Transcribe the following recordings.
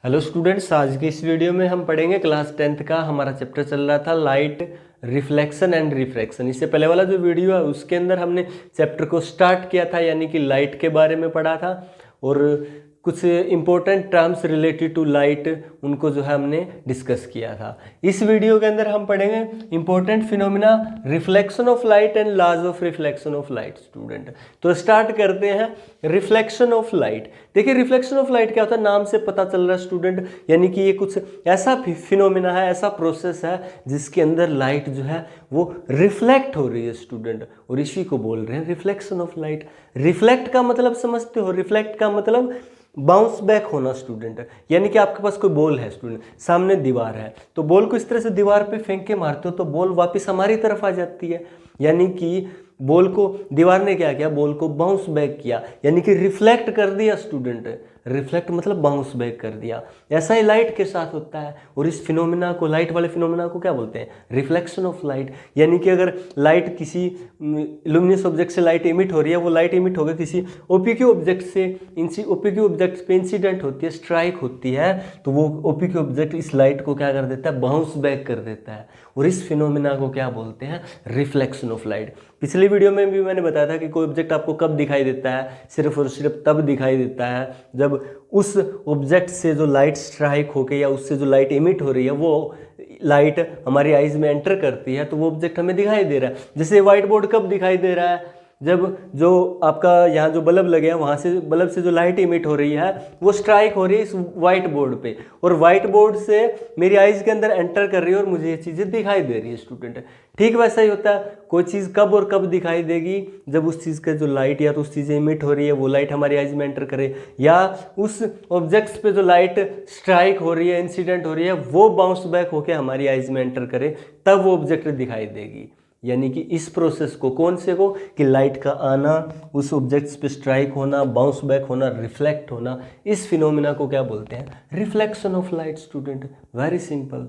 Hello students, आज के इस वीडियो में हम पढ़ेंगे क्लास 10th का हमारा चैप्टर चल रहा था लाइट रिफ्लेक्शन एंड रिफ्रैक्शन। इससे पहले वाला जो वीडियो है उसके अंदर हमने चैप्टर को स्टार्ट किया था, यानी कि लाइट के बारे में पढ़ा था और कुछ important terms related to light उनको जो है हमने डिस्कस किया था। इस वीडियो के अंदर हम पढ़ेंगे important phenomena reflection of light and laws of reflection of light. Student तो स्टार्ट करते हैं रिफ्लेक्शन ऑफ लाइट। देखिए रिफ्लेक्शन ऑफ लाइट क्या होता है, नाम से पता चल रहा है स्टूडेंट, यानी कि ये कुछ ऐसा फिनोमिना है, ऐसा प्रोसेस है जिसके अंदर लाइट जो है वो रिफ्लेक्ट हो रही है स्टूडेंट, और इसी को बोल रहे हैं रिफ्लेक्शन ऑफ लाइट। रिफ्लेक्ट का मतलब समझते हो, रिफ्लेक्ट का मतलब बाउंस बैक होना स्टूडेंट, यानी कि आपके पास कोई बॉल है स्टूडेंट, सामने दीवार है, तो बॉल को इस तरह से दीवार पे फेंक के मारते हो तो बॉल वापस हमारी तरफ आ जाती है, यानी कि बॉल को दीवार ने क्या किया, बॉल को बाउंस बैक किया, यानी कि रिफ्लेक्ट कर दिया स्टूडेंट। रिफ्लेक्ट मतलब बाउंस बैक कर दिया। ऐसा ही लाइट के साथ होता है, और इस फिनोमिना को, लाइट वाले फिनोमिना को क्या बोलते हैं, रिफ्लेक्शन ऑफ लाइट। यानी कि अगर लाइट किसी लुमिनस ऑब्जेक्ट से लाइट इमिट हो रही है, वो लाइट इमिट होकर किसी ओपीक्यू ऑब्जेक्ट से ओपीक्यू ऑब्जेक्ट पे इंसिडेंट होती है, स्ट्राइक होती है, तो वो ओपीक्यू ऑब्जेक्ट इस लाइट को क्या कर देता है, बाउंस बैक कर देता है, और इस फिनोमिना को क्या बोलते हैं, रिफ्लेक्शन ऑफ लाइट। पिछली वीडियो में भी मैंने बताया था कि कोई ऑब्जेक्ट आपको कब दिखाई देता है, सिर्फ और सिर्फ तब दिखाई देता है जब उस ऑब्जेक्ट से जो लाइट स्ट्राइक होके या उससे जो लाइट इमिट हो रही है वो लाइट हमारी आइज में एंटर करती है, तो वो ऑब्जेक्ट हमें दिखाई दे रहा है। जैसे व्हाइट बोर्ड कब दिखाई दे रहा है, जब जो आपका यहाँ जो बल्ब लगे हैं वहाँ से, बल्ब से जो लाइट इमिट हो रही है वो स्ट्राइक हो रही है इस व्हाइट बोर्ड पे, और व्हाइट बोर्ड से मेरी आइज के अंदर एंटर कर रही है और मुझे ये चीज़ें दिखाई दे रही है स्टूडेंट। ठीक वैसा ही होता है, कोई चीज़ कब और कब दिखाई देगी, जब उस चीज़ का जो लाइट या तो उस चीज़ इमिट हो रही है वो लाइट हमारी आइज में एंटर करे, या उस ऑब्जेक्ट्स पे जो लाइट स्ट्राइक हो रही है, इंसिडेंट हो रही है, वो बाउंस बैक होकर हमारी आइज में एंटर करे, तब वो ऑब्जेक्ट दिखाई देगी। यानी कि इस प्रोसेस को, कौन से को, कि लाइट का आना, उस ऑब्जेक्ट्स पे स्ट्राइक होना, बाउंस बैक होना, रिफ्लेक्ट होना, इस फिनोमिना को क्या बोलते हैं, reflection of light student. Very simple.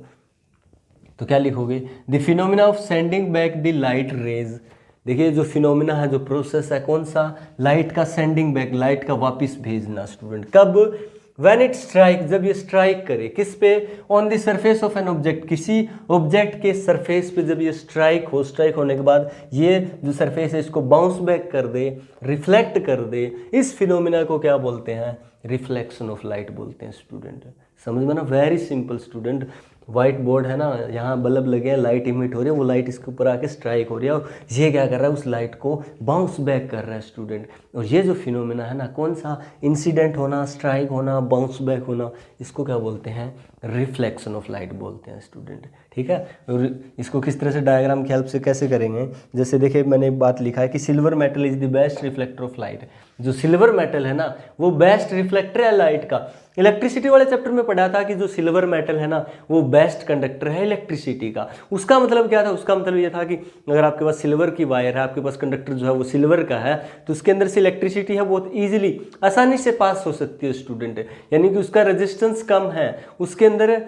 तो क्या लिखोगे, the phenomena of sending back the light rays. देखिए जो फिनोमिना है, जो प्रोसेस है, कौन सा, लाइट का सेंडिंग बैक, लाइट का वापस भेजना स्टूडेंट। कब, When it strike, जब ये स्ट्राइक करे, किस पे, on the surface of an object, किसी ऑब्जेक्ट के सरफेस पे जब ये स्ट्राइक हो, स्ट्राइक होने के बाद ये जो सरफेस है इसको बाउंस बैक कर दे, रिफ्लेक्ट कर दे, इस फिनोमिना को क्या बोलते हैं, रिफ्लेक्शन ऑफ लाइट बोलते हैं स्टूडेंट। समझ में ना, very simple student. White board है ना, यहाँ बल्ब लगे हैं, लाइट इमिट हो रही है, वो लाइट इसके ऊपर आके स्ट्राइक हो रही है, और ये क्या कर रहा है, उस लाइट को बाउंस बैक कर रहा है स्टूडेंट। और ये जो फिनोमिना है ना, कौन सा, इंसिडेंट होना, स्ट्राइक होना, बाउंस बैक होना, इसको क्या बोलते हैं, रिफ्लेक्शन ऑफ लाइट बोलते हैं स्टूडेंट। ठीक है, और इसको किस तरह से डायग्राम की हेल्प से कैसे करेंगे, जैसे देखिए मैंने एक बात लिखा है कि silver metal is the best reflector of light. जो सिल्वर मेटल है ना वो बेस्ट रिफ्लेक्टर है लाइट का। इलेक्ट्रिसिटी वाले चैप्टर में पढ़ा था कि जो सिल्वर मेटल है ना वो बेस्ट कंडक्टर है इलेक्ट्रिसिटी का। उसका मतलब क्या था, उसका मतलब ये था कि अगर आपके पास सिल्वर की वायर है, आपके पास कंडक्टर जो है वो सिल्वर का है, तो उसके अंदर से इलेक्ट्रिसिटी है बहुत ईजिली, आसानी से पास हो सकती है स्टूडेंट, यानी कि उसका रेजिस्टेंस कम है, उसके अंदर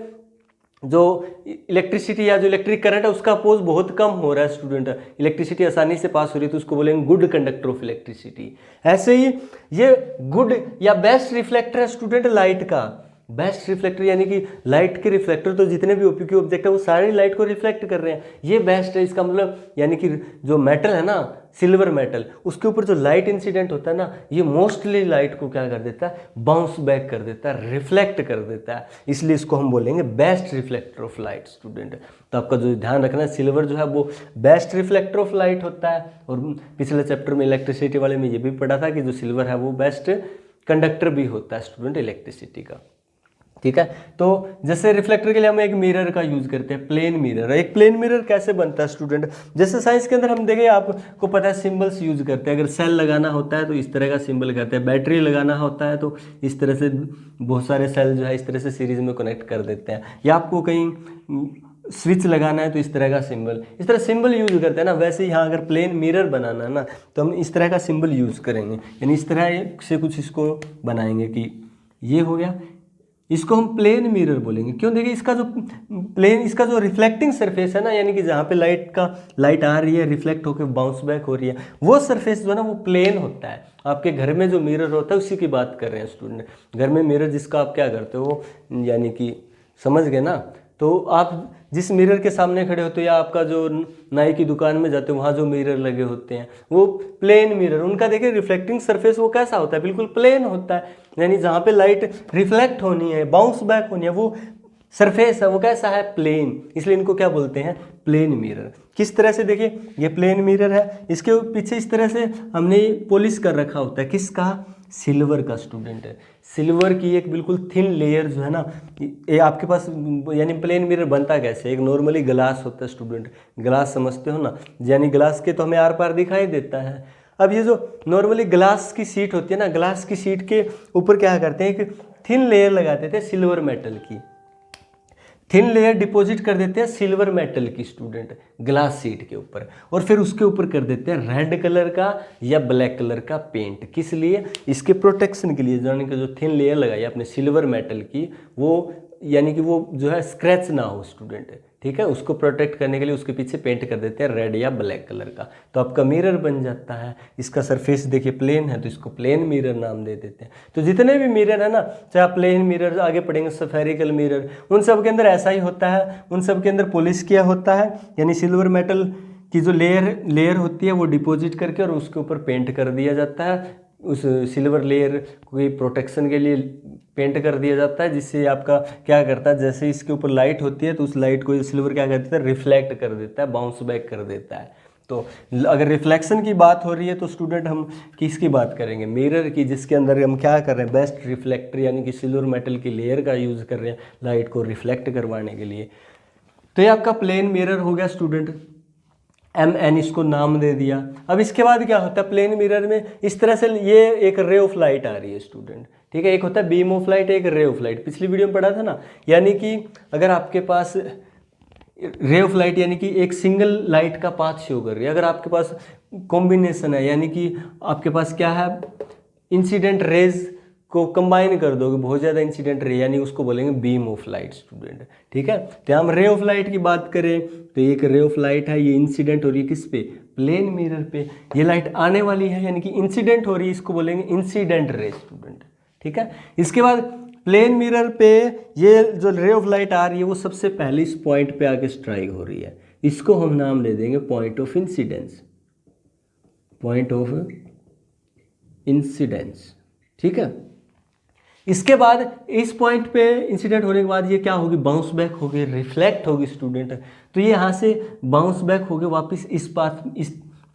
जो इलेक्ट्रिसिटी या जो इलेक्ट्रिक करंट है उसका अपोज बहुत कम हो रहा है स्टूडेंट, इलेक्ट्रिसिटी आसानी से पास हो रही है, तो उसको बोलेंगे गुड कंडक्टर ऑफ इलेक्ट्रिसिटी। ऐसे ही ये गुड या बेस्ट रिफ्लेक्टर है स्टूडेंट लाइट का। बेस्ट रिफ्लेक्टर यानी कि लाइट के रिफ्लेक्टर तो जितने भी ओपीक्यू ऑब्जेक्ट है वो सारे लाइट को रिफ्लेक्ट कर रहे हैं, ये बेस्ट है। इसका मतलब यानी कि जो मेटल है ना, सिल्वर मेटल, उसके ऊपर जो लाइट इंसिडेंट होता है ना, ये मोस्टली लाइट को क्या कर देता है, बाउंस बैक कर देता है, रिफ्लेक्ट कर देता है, इसलिए इसको हम बोलेंगे best reflector of light student. तो आपका जो ध्यान रखना है, सिल्वर जो है वो बेस्ट रिफ्लेक्टर ऑफ लाइट होता है, और पिछले चैप्टर में इलेक्ट्रिसिटी वाले में ये भी पढ़ा था कि जो सिल्वर है वो बेस्ट कंडक्टर भी होता है स्टूडेंट इलेक्ट्रिसिटी का। ठीक है, तो जैसे रिफ्लेक्टर के लिए हम एक मिरर का यूज करते हैं, प्लेन मिरर। एक प्लेन मिरर कैसे बनता है स्टूडेंट, जैसे साइंस के अंदर हम देखें, आपको पता है सिंबल्स यूज करते हैं। अगर सेल लगाना होता है तो इस तरह का सिंबल करते हैं, बैटरी लगाना होता है तो इस तरह से बहुत सारे सेल जो है इस तरह से सीरीज में कनेक्ट कर देते हैं, या आपको कहीं स्विच लगाना है तो इस तरह का सिंबल, इस तरह सिंबल यूज करते हैं ना। वैसे यहाँ अगर प्लेन मिरर बनाना है ना तो हम इस तरह का सिंबल यूज करेंगे, यानी इस तरह से कुछ इसको बनाएंगे कि ये हो गया, इसको हम प्लेन मिरर बोलेंगे। क्यों? देखिए इसका जो रिफ्लेक्टिंग सरफेस है ना, यानी कि जहाँ पे लाइट आ रही है, रिफ्लेक्ट होकर बाउंस बैक हो रही है, वो सरफेस जो है ना वो प्लेन होता है। आपके घर में जो मिरर होता है उसी की बात कर रहे हैं स्टूडेंट। घर में मिरर जिसका आप क्या करते हो, यानी कि समझ गए ना। तो आप जिस मिरर के सामने खड़े होते हो या आपका जो नाई की दुकान में जाते हो वहाँ जो मिरर लगे होते हैं वो प्लेन मिरर, उनका देखिए रिफ्लेक्टिंग सरफेस वो कैसा होता है, बिल्कुल प्लेन होता है। यानी जहाँ पे लाइट रिफ्लेक्ट होनी है, बाउंस बैक होनी है, वो सरफेस है वो कैसा है, प्लेन। इसलिए इनको क्या बोलते हैं, प्लेन मिरर। किस तरह से, देखिए ये प्लेन मिरर है, इसके पीछे इस तरह से हमने पॉलिश कर रखा होता है, किसका, सिल्वर का स्टूडेंट है। सिल्वर की एक बिल्कुल थिन लेयर जो है ना, ये आपके पास, यानी प्लेन मिरर बनता कैसे, एक नॉर्मली ग्लास होता है स्टूडेंट, ग्लास समझते हो ना, यानी ग्लास के तो हमें आर पार दिखाई देता है। अब ये जो नॉर्मली ग्लास की शीट होती है ना, ग्लास की शीट के ऊपर क्या करते हैं, एक थिन लेयर लगाते थे सिल्वर मेटल की, थिन लेयर डिपॉजिट कर देते हैं सिल्वर मेटल की स्टूडेंट ग्लास शीट के ऊपर, और फिर उसके ऊपर कर देते हैं रेड कलर का या ब्लैक कलर का पेंट। किस लिए, इसके प्रोटेक्शन के लिए, यानी कि जो थिन लेयर लगाई अपने सिल्वर मेटल की, वो यानी कि वो जो है स्क्रैच ना हो स्टूडेंट, ठीक है, उसको प्रोटेक्ट करने के लिए उसके पीछे पेंट कर देते हैं रेड या ब्लैक कलर का, तो आपका मिरर बन जाता है। इसका सरफेस देखिए प्लेन है तो इसको प्लेन मिरर नाम दे देते हैं। तो जितने भी मिरर है ना, चाहे आप प्लेन मिरर आगे पढ़ेंगे, स्फेरिकल मिरर, उन सब के अंदर ऐसा ही होता है, उन सब के अंदर पॉलिश किया होता है, यानी सिल्वर मेटल की जो लेयर होती है वो डिपॉजिट करके और उसके ऊपर पेंट कर दिया जाता है। उस सिल्वर लेयर को प्रोटेक्शन के लिए पेंट कर दिया जाता है, जिससे आपका क्या करता है, जैसे इसके ऊपर लाइट होती है तो उस लाइट को सिल्वर क्या करता है, रिफ्लेक्ट कर देता है, बाउंस बैक कर देता है। तो अगर रिफ्लेक्शन की बात हो रही है तो स्टूडेंट हम किसकी बात करेंगे, मिरर की, जिसके अंदर हम क्या कर रहे हैं, बेस्ट रिफ्लेक्टर यानी कि सिल्वर मेटल की लेयर का यूज़ कर रहे हैं लाइट को रिफ्लेक्ट करवाने के लिए। तो ये आपका प्लेन मिरर हो गया स्टूडेंट, MN इसको नाम दे दिया। अब इसके बाद क्या होता है, प्लेन मिरर में इस तरह से ये एक रे ऑफ लाइट आ रही है स्टूडेंट, ठीक है, एक होता है बीम ऑफ लाइट, एक रे ऑफ लाइट, पिछली वीडियो में पढ़ा था ना। यानी कि अगर आपके पास रे ऑफ लाइट यानी कि एक सिंगल लाइट का पाथ शो कर रही है, अगर आपके पास कॉम्बिनेशन है, यानी कि आपके पास क्या है, इंसिडेंट रेज को कंबाइन कर दोगे, बहुत ज़्यादा इंसिडेंट रे, यानी उसको बोलेंगे बीम ऑफ लाइट स्टूडेंट, ठीक है। तो हम रे ऑफ लाइट की बात करें तो एक रे ऑफ लाइट है, ये इंसिडेंट हो रही है किस पे, प्लेन मिरर पे, ये लाइट आने वाली है यानी कि इंसिडेंट हो रही है, इसको बोलेंगे इंसिडेंट रे स्टूडेंट, ठीक है। इसके बाद प्लेन मिरर पे ये जो रे ऑफ लाइट आ रही है वो सबसे पहले इस पॉइंट पे आके स्ट्राइक हो रही है, इसको हम नाम दे देंगे point of incidence, point of incidence, ठीक है। इसके बाद इस पॉइंट पे इंसिडेंट होने के बाद ये क्या होगी, बाउंस बैक होगी, रिफ्लेक्ट होगी स्टूडेंट। तो ये यहाँ से बाउंस बैक होके वापस इस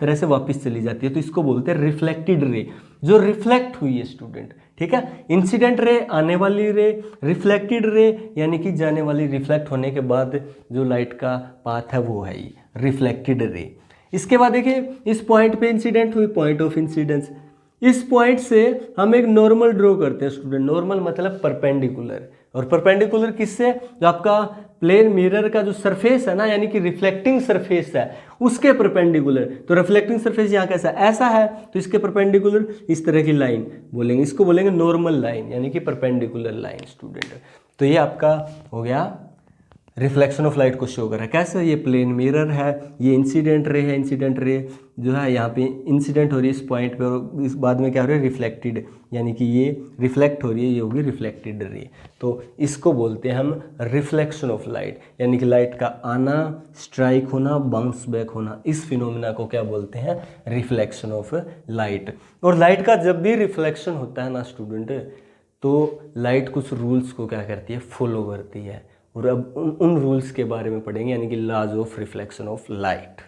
तरह से वापस चली जाती है, तो इसको बोलते हैं रिफ्लेक्टेड रे, जो रिफ्लेक्ट हुई है स्टूडेंट, ठीक है। इंसिडेंट रे आने वाली रे, रिफ्लेक्टेड रे यानी कि जाने वाली, रिफ्लेक्ट होने के बाद जो लाइट का पाथ है वो है रिफ्लेक्टेड रे। इसके बाद देखिए इस पॉइंट पे इंसिडेंट हुई, पॉइंट ऑफ इंसिडेंस, इस पॉइंट से हम एक नॉर्मल ड्रॉ करते हैं स्टूडेंट, नॉर्मल मतलब परपेंडिकुलर, और परपेंडिकुलर किससे, जो आपका प्लेन मिरर का जो सरफेस है ना, यानी कि रिफ्लेक्टिंग सरफेस है उसके परपेंडिकुलर। तो रिफ्लेक्टिंग सरफेस यहाँ कैसा है, ऐसा है, तो इसके परपेंडिकुलर इस तरह की लाइन बोलेंगे, इसको बोलेंगे नॉर्मल लाइन यानी कि परपेंडिकुलर लाइन स्टूडेंट। तो ये आपका हो गया रिफ्लेक्शन ऑफ लाइट को शो कर रहा है, कैसे, ये प्लेन मिरर है, ये इंसिडेंट रे है, इंसिडेंट रे जो है यहाँ पे इंसिडेंट हो रही है इस पॉइंट पे, और इस बाद में क्या हो रहा है, रिफ्लेक्टेड, यानी कि ये रिफ्लेक्ट हो रही है, ये होगी रिफ्लेक्टेड रे। तो इसको बोलते हैं हम रिफ्लेक्शन ऑफ लाइट, यानी कि लाइट का आना, स्ट्राइक होना, बाउंस बैक होना, इस फिनोमिना को क्या बोलते हैं, रिफ्लेक्शन ऑफ लाइट। और लाइट का जब भी रिफ्लेक्शन होता है ना स्टूडेंट, तो लाइट कुछ रूल्स को क्या करती है, फॉलो करती है, और अब उन रूल्स के बारे में पढ़ेंगे, यानी कि laws of reflection of light.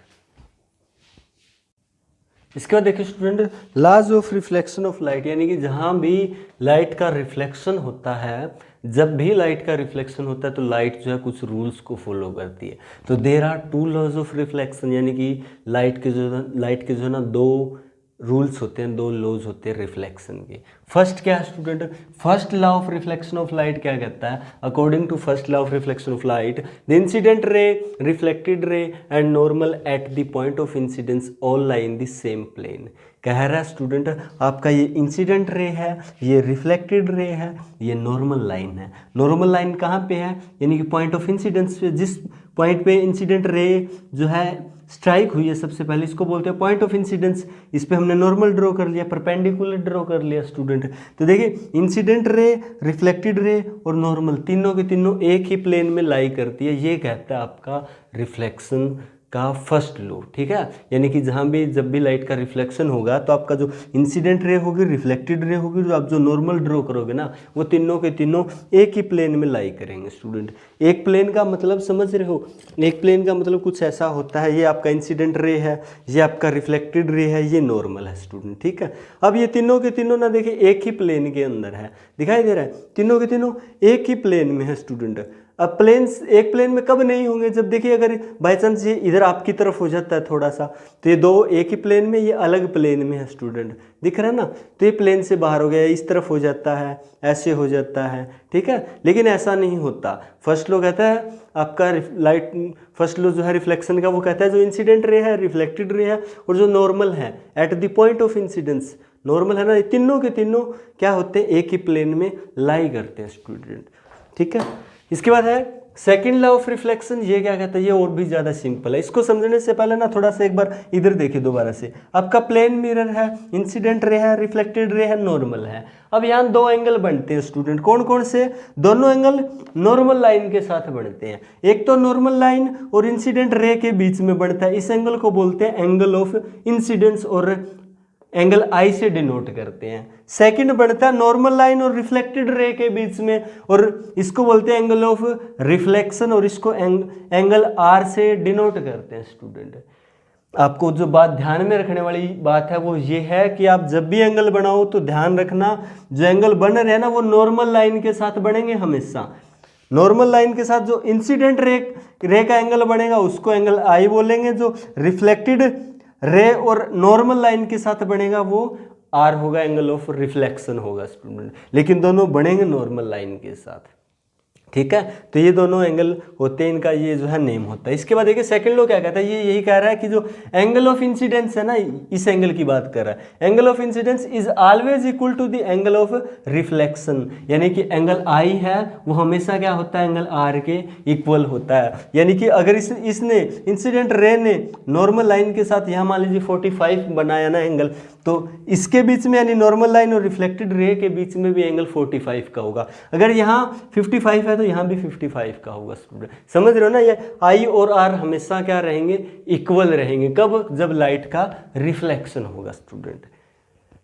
इसके बाद देखिए student, laws of reflection of light, यानी कि जहाँ भी लाइट का रिफ्लेक्शन होता है, जब भी लाइट का रिफ्लेक्शन होता है तो लाइट जो है कुछ रूल्स को फॉलो करती है। तो there are two laws of reflection, यानी कि लाइट के जो है ना दो रूल्स होते हैं, दो लॉज होते हैं रिफ्लेक्शन के। फर्स्ट क्या है student, first law of reflection of light क्या कहता है, according to first law of reflection of light, the incident ray, reflected ray and normal at the point of incidence all lie in the same plane. कह रहा है student आपका ये incident ray है, ये रिफ्लेक्टेड रे है, ये normal line है। नॉर्मल लाइन कहाँ पे है, यानी कि पॉइंट ऑफ इंसिडेंस पे, जिस पॉइंट पे इंसिडेंट रे जो है स्ट्राइक हुई है सबसे पहले, इसको बोलते हैं पॉइंट ऑफ इंसिडेंस। इस पे हमने नॉर्मल ड्रॉ कर लिया, परपेंडिकुलर ड्रॉ कर लिया स्टूडेंट। तो देखिए इंसिडेंट रे, रिफ्लेक्टेड रे और नॉर्मल तीनों के तीनों एक ही प्लेन में लाई करती है। ये कहता है आपका रिफ्लेक्शन का फर्स्ट लॉ, ठीक है। यानी कि जहाँ भी जब भी लाइट का रिफ्लेक्शन होगा तो आपका जो इंसिडेंट रे होगी, रिफ्लेक्टेड रे होगी, जो आप जो नॉर्मल ड्रॉ करोगे ना, वो तीनों के तीनों एक ही प्लेन में लाई करेंगे स्टूडेंट। एक प्लेन का मतलब समझ रहे हो, एक प्लेन का मतलब कुछ ऐसा होता है, ये आपका इंसिडेंट रे है, ये आपका रिफ्लेक्टेड रे है, ये नॉर्मल है स्टूडेंट, ठीक है। अब ये तीनों के तीनों ना देखिए एक ही प्लेन के अंदर है, दिखाई दे रहा है, तीनों के तीनों एक ही प्लेन में है स्टूडेंट। अब प्लेन्स एक प्लेन में कब नहीं होंगे, जब देखिए अगर बाई चांस ये इधर आपकी तरफ हो जाता है थोड़ा सा, तो ये दो एक ही प्लेन में, ये अलग प्लेन में है स्टूडेंट, दिख रहा है ना। तो ये प्लेन से बाहर हो गया, इस तरफ हो जाता है, ऐसे हो जाता है, ठीक है। लेकिन ऐसा नहीं होता। फर्स्ट लॉ कहता है आपका लाइट, फर्स्ट लॉ जो है रिफ्लेक्शन का, वो कहता है जो इंसिडेंट रे है, रिफ्लेक्टेड रे है और जो नॉर्मल है eight the point of incidence, normal है ना, ये तीनों के तीनों क्या होते हैं, एक ही प्लेन में लाई करते हैं स्टूडेंट, ठीक है। इसके बाद है सेकंड लॉ ऑफ रिफ्लेक्शन। ये क्या कहता है, ये और भी ज़्यादा सिंपल है। इसको समझने से पहले ना थोड़ा सा एक बार इधर देखिए दोबारा से। आपका प्लेन मिरर है, इंसिडेंट रे है, रिफ्लेक्टेड रे है, नॉर्मल है। अब यहाँ दो एंगल बनते हैं स्टूडेंट, कौन कौन से, दोनों एंगल नॉर्मल लाइन के साथ बनते हैं। एक तो नॉर्मल लाइन और इंसिडेंट रे के बीच में बनता है, इस एंगल को बोलते हैं एंगल ऑफ इंसिडेंस और एंगल आई से डिनोट करते हैं। सेकंड बनता है नॉर्मल लाइन और रिफ्लेक्टेड रे के बीच में, और इसको बोलते हैं एंगल ऑफ रिफ्लेक्शन और इसको एंगल आर से डिनोट करते हैं स्टूडेंट। आपको जो बात ध्यान में रखने वाली बात है वो ये है कि आप जब भी एंगल बनाओ तो ध्यान रखना जो एंगल बन रहे हैं ना वो नॉर्मल लाइन के साथ बनेंगे हमेशा। नॉर्मल लाइन के साथ जो इंसिडेंट रे का एंगल बनेगा उसको एंगल आई बोलेंगे, जो रिफ्लेक्टेड रे और नॉर्मल लाइन के साथ बनेगा वो आर होगा, एंगल ऑफ रिफ्लेक्शन होगा स्टूडेंट। लेकिन दोनों बनेंगे नॉर्मल लाइन के साथ, ठीक है। तो ये दोनों एंगल होते हैं, इनका ये जो है नेम होता है। इसके बाद देखिए सेकंड लॉ क्या कहता है, ये यही कह रहा है कि जो एंगल ऑफ इंसिडेंस है ना, इस एंगल की बात कर रहा है। Angle of incidence is always equal to the angle of reflection, यानी कि एंगल आई है वो हमेशा क्या होता है, एंगल आर के इक्वल होता है। यानी कि अगर इसने इंसिडेंट रे ने नॉर्मल लाइन के साथ यहाँ मान लीजिए 45 बनाया ना एंगल, तो इसके बीच में यानी नॉर्मल लाइन और रिफ्लेक्टेड रे के बीच में भी एंगल 45 का होगा। अगर यहाँ 55 है तो यहाँ भी 55 का होगा स्टूडेंट। समझ रहे हो ना, ये आई और आर हमेशा क्या रहेंगे, इक्वल रहेंगे। कब, जब लाइट का रिफ्लेक्शन होगा स्टूडेंट।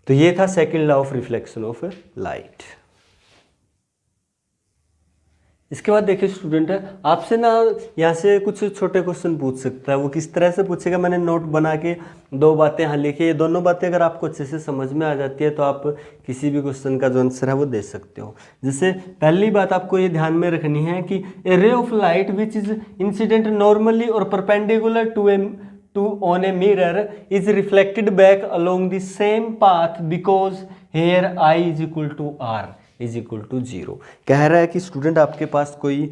तो ये था second law of reflection of light. इसके बाद देखिए स्टूडेंट है आपसे ना यहाँ से कुछ छोटे क्वेश्चन पूछ सकता है। वो किस तरह से पूछेगा, मैंने नोट बना के दो बातें यहाँ लिखी। ये दोनों बातें अगर आपको अच्छे से समझ में आ जाती है तो आप किसी भी क्वेश्चन का जो आंसर है वो दे सकते हो। जैसे पहली बात आपको ये ध्यान में रखनी है कि a ray of light which is incident normally और perpendicular to on a mirror is reflected back along the same path because here I is equal to R is equal to 0। कह रहा है कि स्टूडेंट आपके पास कोई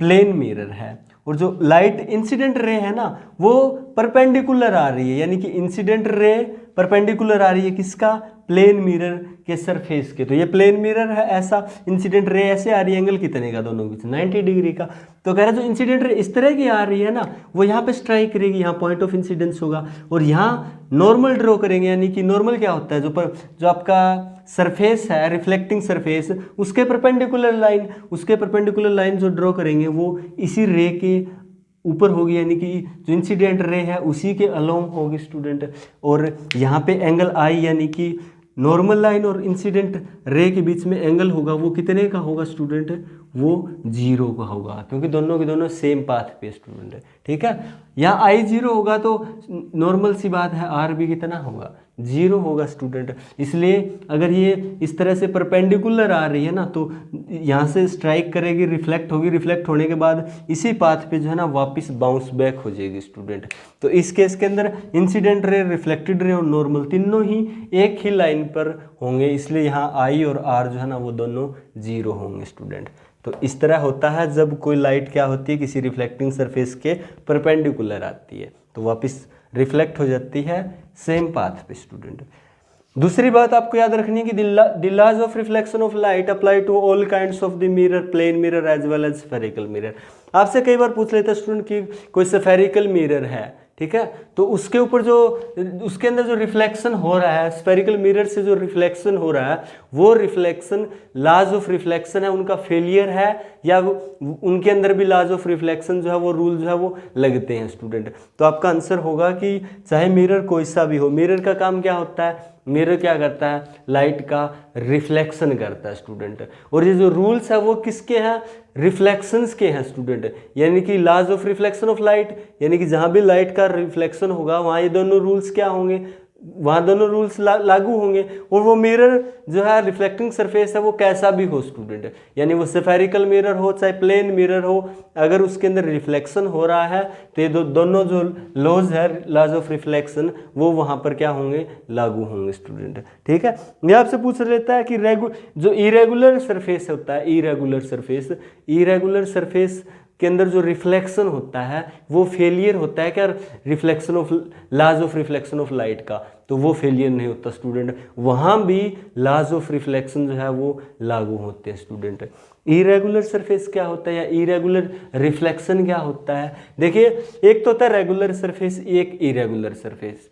plane mirror है और जो लाइट इंसिडेंट रे है ना वो परपेंडिकुलर आ रही है, यानी कि इंसिडेंट रे परपेंडिकुलर आ रही है किसका, प्लेन मिरर के सरफेस के। तो ये प्लेन मिरर है ऐसा, इंसिडेंट रे ऐसे आ रही है, एंगल कितने का दोनों के बीच, 90 डिग्री का। तो कह रहा है जो इंसिडेंट रे इस तरह की आ रही है ना वो यहाँ पे स्ट्राइक करेगी, यहाँ पॉइंट ऑफ इंसिडेंस होगा, और यहाँ नॉर्मल ड्रॉ करेंगे। यानी कि नॉर्मल क्या होता है, जो आपका सरफेस है, रिफ्लेक्टिंग सरफेस, उसके परपेंडिकुलर लाइन जो ड्रॉ करेंगे वो इसी रे के ऊपर होगी, यानी कि जो इंसिडेंट रे है उसी के अलोंग होगी स्टूडेंट। और यहाँ पे एंगल आई यानी कि नॉर्मल लाइन और इंसिडेंट रे के बीच में एंगल होगा, वो कितने का होगा स्टूडेंट, वो 0 का होगा, क्योंकि दोनों के दोनों सेम पाथ पे स्टूडेंट है, ठीक है। यहाँ आई 0 होगा तो नॉर्मल सी बात है आर भी कितना होगा, 0 होगा स्टूडेंट। इसलिए अगर ये इस तरह से परपेंडिकुलर आ रही है ना तो यहाँ से स्ट्राइक करेगी, रिफ्लेक्ट होगी, रिफ्लेक्ट होने के बाद इसी पाथ पे जो है ना वापस बाउंस बैक हो जाएगी स्टूडेंट। तो इस केस के अंदर इंसिडेंट रे, रिफ्लेक्टेड रे और नॉर्मल तीनों ही एक ही लाइन पर होंगे, इसलिए यहाँ आई और आर जो है ना वो दोनों 0 होंगे स्टूडेंट। तो इस तरह होता है जब कोई लाइट क्या होती है, किसी रिफ्लेक्टिंग सरफेस के परपेंडिकुलर आती है तो वापस रिफ्लेक्ट हो जाती है सेम पाथ पे स्टूडेंट। दूसरी बात आपको याद रखनी है कि the laws of reflection of light apply to all kinds of the mirror, plane mirror as well as spherical mirror. आपसे कई बार पूछ लेता है स्टूडेंट कि कोई स्फेरिकल मिरर है, ठीक है, तो उसके ऊपर जो उसके अंदर जो रिफ्लेक्शन हो रहा है, स्फेरिकल मिरर से जो रिफ्लेक्शन हो रहा है, वो रिफ्लेक्शन लॉज ऑफ रिफ्लेक्शन है उनका फेलियर है, या उनके अंदर भी लॉज ऑफ रिफ्लेक्शन जो है वो रूल जो है वो लगते हैं स्टूडेंट। तो आपका आंसर होगा कि चाहे मिरर कोई सा भी हो, मिरर का काम क्या होता है, मिरर क्या करता है, लाइट का रिफ्लेक्शन करता है स्टूडेंट। और ये जो रूल्स है वो किसके हैं, रिफ्लेक्शंस के हैं स्टूडेंट, यानी कि laws of reflection of light, यानी कि जहां भी लाइट का रिफ्लेक्शन होगा वहां ये दोनों रूल्स क्या होंगे, वहां दोनों रूल्स लागू होंगे। और वो मिरर जो है रिफ्लेक्टिंग सरफेस है वो कैसा भी हो स्टूडेंट, यानी वो स्फेरिकल मिरर हो चाहे प्लेन मिरर हो, अगर उसके अंदर रिफ्लेक्शन हो रहा है तो ये दोनों जो लॉज है, लॉज ऑफ रिफ्लेक्शन, वो वहां पर क्या होंगे, लागू होंगे स्टूडेंट। ठीक है, ये आपसे पूछ लेता है कि जो इरेगुलर सरफेस होता है, इरेगुलर सरफेस के अंदर जो रिफ्लेक्शन होता है वो फेलियर होता है क्या, reflection of laws of reflection of light का, तो वो फेलियर नहीं होता स्टूडेंट, वहां भी लॉज ऑफ रिफ्लेक्शन जो है वो लागू होते हैं स्टूडेंट। इरेगुलर सरफेस क्या होता है या इरेगुलर रिफ्लेक्शन क्या होता है, देखिए एक तो होता है रेगुलर सरफेस, एक इरेगुलर सरफेस।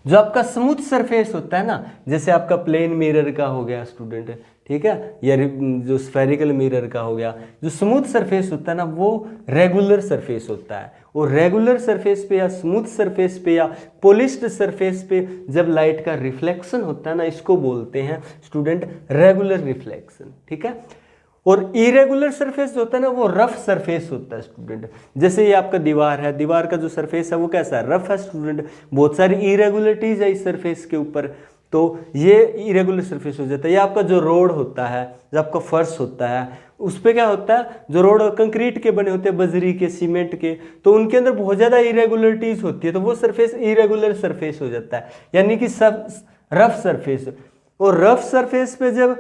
जो आपका स्मूथ सरफेस होता है ना, जैसे आपका प्लेन मिरर का हो गया स्टूडेंट, ठीक है, या जो स्फेरिकल मिरर का हो गया, जो स्मूथ सरफेस होता है ना वो रेगुलर सरफेस होता है। और रेगुलर सरफेस पे या स्मूथ सरफेस पे या पॉलिश्ड सरफेस पे जब लाइट का रिफ्लेक्शन होता है ना, इसको बोलते हैं स्टूडेंट रेगुलर रिफ्लेक्शन। ठीक है, और इरेगुलर सरफेस जो होता है ना वो रफ सरफेस होता है स्टूडेंट। जैसे ये आपका दीवार है, दीवार का जो सरफेस है वो कैसा है, रफ है स्टूडेंट, बहुत सारी इरेगुलरिटीज है इस सरफेस के ऊपर, तो ये इरेगुलर सरफेस हो जाता है। ये आपका जो रोड होता है, जो आपका फर्श होता है, उस पर क्या होता है, जो रोड कंक्रीट के बने होते हैं, बजरी के, सीमेंट के, तो उनके अंदर बहुत ज़्यादा इरेगुलरिटीज होती है, तो वो सरफेस इरेगुलर सरफेस हो जाता है, यानी कि सब रफ सरफेस। और रफ सरफेस पे जब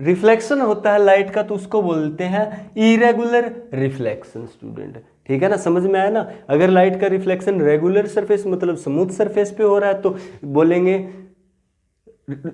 रिफ्लेक्शन होता है लाइट का तो उसको बोलते हैं इरेगुलर रिफ्लेक्शन स्टूडेंट। ठीक है ना, समझ में आया ना। अगर लाइट का रिफ्लेक्शन रेगुलर सरफेस मतलब स्मूथ सरफेस पे हो रहा है तो बोलेंगे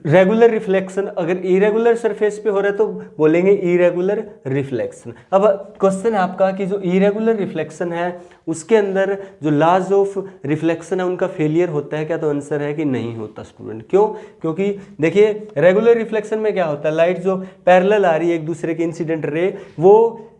रेगुलर रिफ्लेक्शन, अगर इरेगुलर सरफेस पे हो रहा है तो बोलेंगे इरेगुलर रिफ्लेक्शन। अब क्वेश्चन है आपका कि जो इरेगुलर रिफ्लेक्शन है उसके अंदर जो लॉज ऑफ रिफ्लेक्शन है उनका फेलियर होता है क्या, तो आंसर है कि नहीं होता स्टूडेंट। क्यों, क्योंकि देखिए रेगुलर रिफ्लेक्शन में क्या होता है, लाइट जो पैरेलल आ रही है एक दूसरे के, इंसिडेंट रे, वो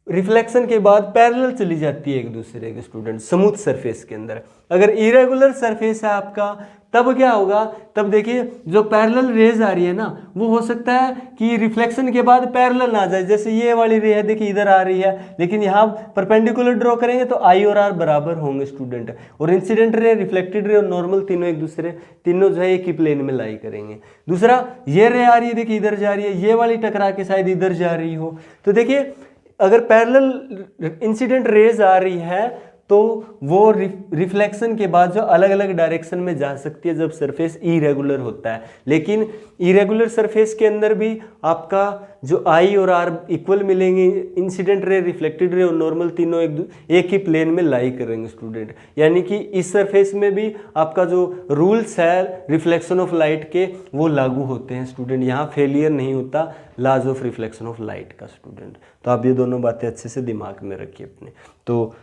रिफ्लेक्शन के बाद पैरेलल चली जाती है एक दूसरे के स्टूडेंट स्मूथ सरफेस के अंदर। अगर इरेगुलर सरफेस है आपका तब क्या होगा, तब देखिए जो पैरेलल रेज आ रही है ना वो हो सकता है कि रिफ्लेक्शन के बाद पैरेलल ना जाए, जैसे ये वाली रे है देखिए इधर आ रही है, लेकिन यहाँ परपेंडिकुलर ड्रॉ करेंगे तो आई और आर बराबर होंगे स्टूडेंट, और इंसिडेंट रे, रिफ्लेक्टेड रे और नॉर्मल तीनों एक दूसरे, तीनों जो है एक ही प्लेन में लाई करेंगे। दूसरा ये रे आ रही है देखिए इधर जा रही है, ये वाली टकरा के शायद इधर जा रही हो, तो देखिए अगर पैरेलल इंसिडेंट रेज आ रही है तो वो रिफ्लेक्शन के बाद जो अलग अलग डायरेक्शन में जा सकती है जब सरफेस इरेगुलर होता है। लेकिन इरेगुलर सरफेस के अंदर भी आपका जो आई और आर इक्वल मिलेंगे, इंसिडेंट रे, रिफ्लेक्टेड रे और नॉर्मल तीनों एक ही प्लेन में लाई करेंगे स्टूडेंट, यानी कि इस सरफेस में भी आपका जो रूल्स है रिफ्लेक्शन ऑफ लाइट के वो लागू होते हैं स्टूडेंट, यहाँ फेलियर नहीं होता laws of reflection of light का स्टूडेंट। तो आप ये दोनों बातें अच्छे से दिमाग में रखिए अपने। तो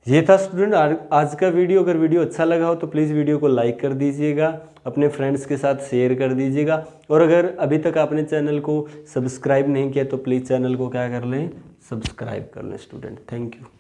ये था स्टूडेंट आज का वीडियो। अगर वीडियो अच्छा लगा हो तो प्लीज़ वीडियो को लाइक कर दीजिएगा, अपने फ्रेंड्स के साथ शेयर कर दीजिएगा, और अगर अभी तक आपने चैनल को सब्सक्राइब नहीं किया तो प्लीज़ चैनल को क्या कर लें, सब्सक्राइब कर लें स्टूडेंट। Thank you.